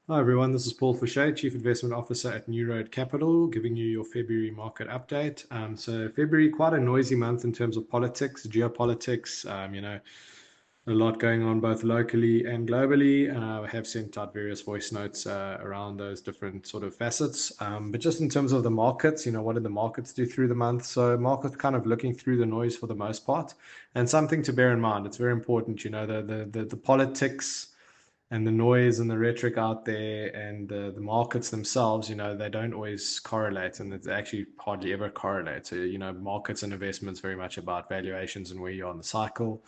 Hi everyone, this is Paul Fouché, Chief Investment Officer at New Road Capital, giving you your February market update. So February, quite a noisy month in terms of politics, geopolitics, a lot going on both locally and globally. I have sent out various voice notes around those different sort of facets. But just in terms of the markets, what did the markets do through the month? So markets kind of looking through the noise for the most part. And something to bear in mind, it's very important, the politics and the noise and the rhetoric out there and the markets themselves, they don't always correlate, and it's actually hardly ever correlate. So, markets and investments very much about valuations and where you are in the cycle.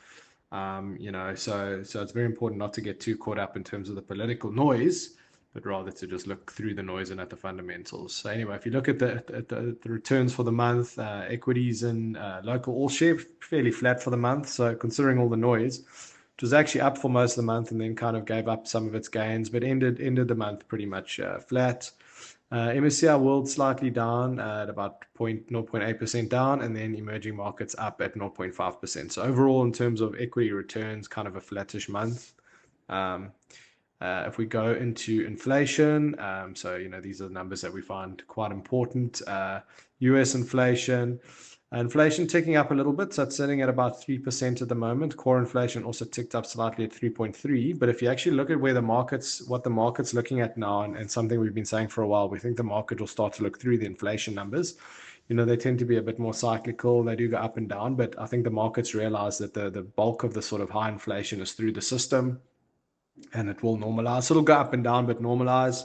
So it's very important not to get too caught up in terms of the political noise, but rather to just look through the noise and at the fundamentals. So anyway, if you look at the returns for the month, equities and local all share fairly flat for the month. So considering all the noise, it was actually up for most of the month and then kind of gave up some of its gains, but ended the month pretty much flat. MSCI World slightly down at about 0.8% down, and then emerging markets up at 0.5%. So overall, in terms of equity returns, kind of a flattish month. If we go into inflation, these are the numbers that we find quite important. US inflation ticking up a little bit, so it's sitting at about 3% at the moment. Core inflation also ticked up slightly at 3.3. But if you actually look at what the market's looking at now, and something we've been saying for a while, we think the market will start to look through the inflation numbers. They tend to be a bit more cyclical. They do go up and down, but I think the markets realize that the bulk of the sort of high inflation is through the system, and it will normalize. So it'll go up and down, but normalize.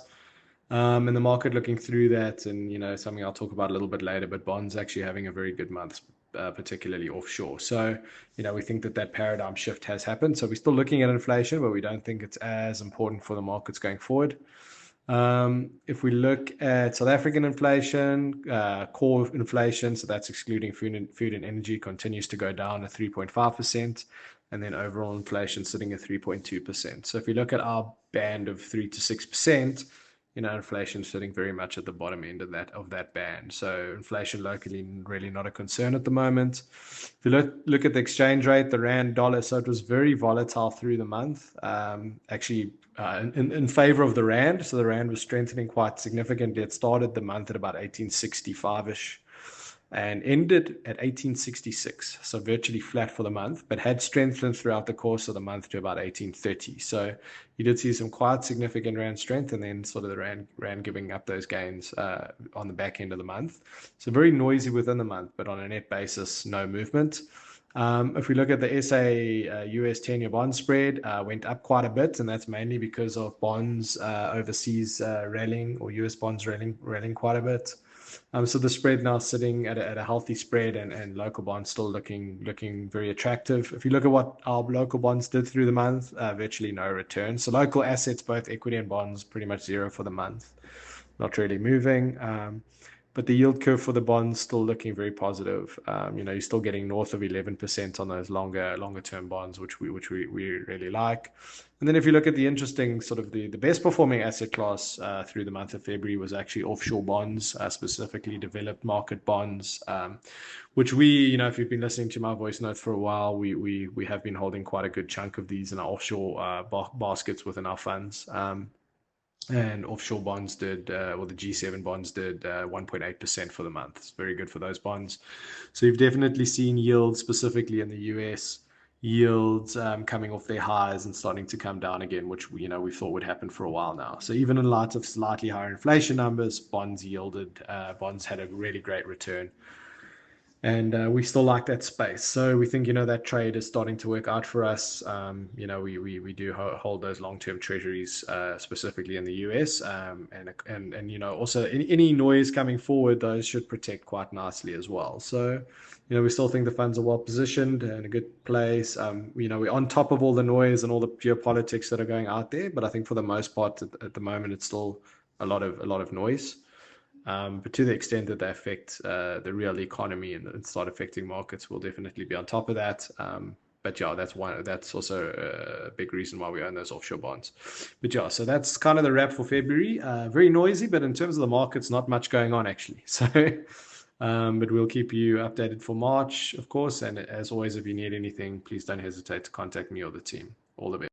And the market looking through that, and something I'll talk about a little bit later, but bonds actually having a very good month, particularly offshore. So we think that paradigm shift has happened. So we're still looking at inflation, but we don't think it's as important for the markets going forward. If we look at South African inflation, core inflation, so that's excluding food and energy, continues to go down at 3.5%. And then overall inflation sitting at 3.2%. So if you look at our band of 3 to 6%, inflation sitting very much at the bottom end of that band. So inflation locally really not a concern at the moment. If you look at the exchange rate, the rand dollar, so it was very volatile through the month. Actually, in favor of the rand, so the rand was strengthening quite significantly. It started the month at about 1865-ish. And ended at 1866, so virtually flat for the month, but had strengthened throughout the course of the month to about 1830. So you did see some quite significant rand strength, and then sort of the rand giving up those gains on the back end of the month. So very noisy within the month, but on a net basis, no movement. If we look at the SA US 10-year bond spread, went up quite a bit, and that's mainly because of bonds overseas rallying, or US bonds rallying quite a bit. So the spread now sitting at a healthy spread, and local bonds still looking very attractive. If you look at what our local bonds did through the month, virtually no return. So local assets, both equity and bonds, pretty much zero for the month. Not really moving. But the yield curve for the bonds still looking very positive. You're still getting north of 11% on those longer term bonds, which we really like. And then if you look at the interesting sort of the best performing asset class through the month of February was actually offshore bonds, specifically developed market bonds, which if you've been listening to my voice notes for a while, we have been holding quite a good chunk of these in our offshore baskets within our funds. And offshore bonds did, the G7 bonds did 1.8% for the month. It's very good for those bonds. So you've definitely seen yields, specifically in the US, yields coming off their highs and starting to come down again, which we thought would happen for a while now. So even in light of slightly higher inflation numbers, bonds had a really great return. And we still like that space. So we think, that trade is starting to work out for us. We do hold those long-term treasuries, specifically in the US. And also any noise coming forward, those should protect quite nicely as well. So, we still think the funds are well positioned and in a good place. We're on top of all the noise and all the geopolitics that are going out there. But I think for the most part, at the moment, it's still a lot of noise. But to the extent that they affect the real economy and start affecting markets, we'll definitely be on top of that. But yeah, that's also a big reason why we own those offshore bonds. But yeah, so that's kind of the wrap for February. Very noisy, but in terms of the markets, not much going on actually. So, but we'll keep you updated for March, of course. And as always, if you need anything, please don't hesitate to contact me or the team. All the best.